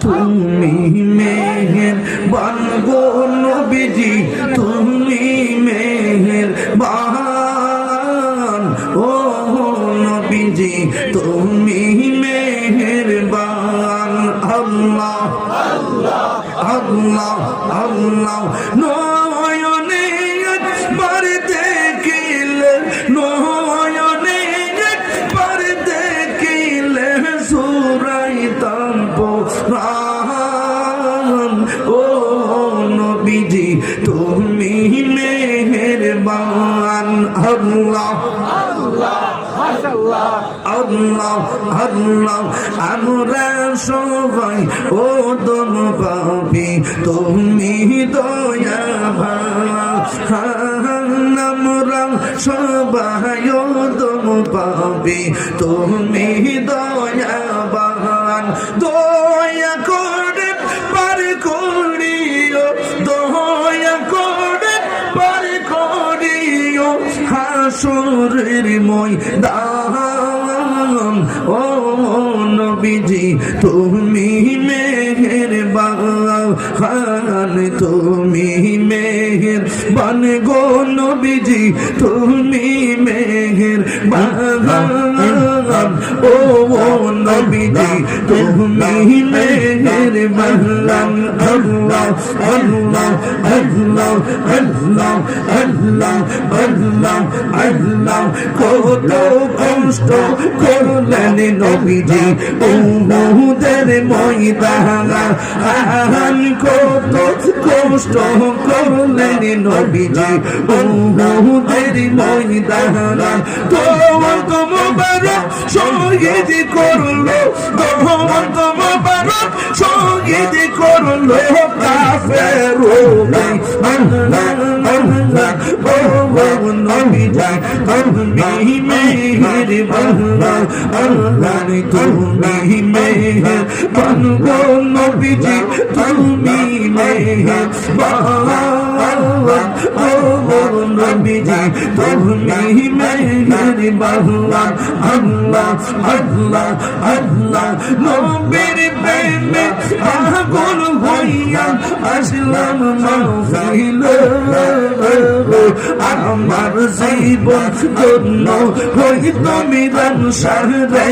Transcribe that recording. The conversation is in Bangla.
তুমি মেহেরবান গো নবীজি, তুমি মেহেরবান ও নবীজি, তুমি মেহেরবান। আল্লাহ আল্লাহ আল্লাহ আল্লাহ নয়নে একবার দেখিলে, নয়নে একবার দেখিলে সুরাইতাম পরাণ ও নবীজি, তুমি মেহেরবান। আল্লাহ আল্লাহ আল্লাহ আল্লাহ আমরা সবাই ও দম পাবি, তুমি দয়াবান। আমরা সবাই ও দম পাবি, তুমি দয়াবান। দয়া করে পার করিও, দয়া করে পার করিও হাসরের ময়দান ও নবীজি, তুমি মেহেরবান, তুমি মেহেরবান গো নবীজি, তুমি মেহেরবান ও নবীজি, তুমি মেহেরবান। আল্লাহ আল্লাহ আল্লাহ আল্লাহ আল্লাহ আল্লাহ আল্লাহ কত কষ্ট করলেন নবীজি উহুদের ময়দান, কত কষ্ট করলেন নবীজি উহুদের ময়দান। তোমার মোবারক শহীদ করলো, তোমার মোবারক শহীদ করলো কাফের নবীজি, তুমি মেহেরবান। আল্লাহ তুমি মেহেরবান গো নবীজি, তুমি মেহেরবান ও নবীজি, তুমি মেহেরবান। আল্লাহ আল্লাহ আল্লাহ নবীর প্রেমে আগুন হইয়া আসলাম মাহফিলে, আমার জীবন ধন্য হই তুমি রান সারে।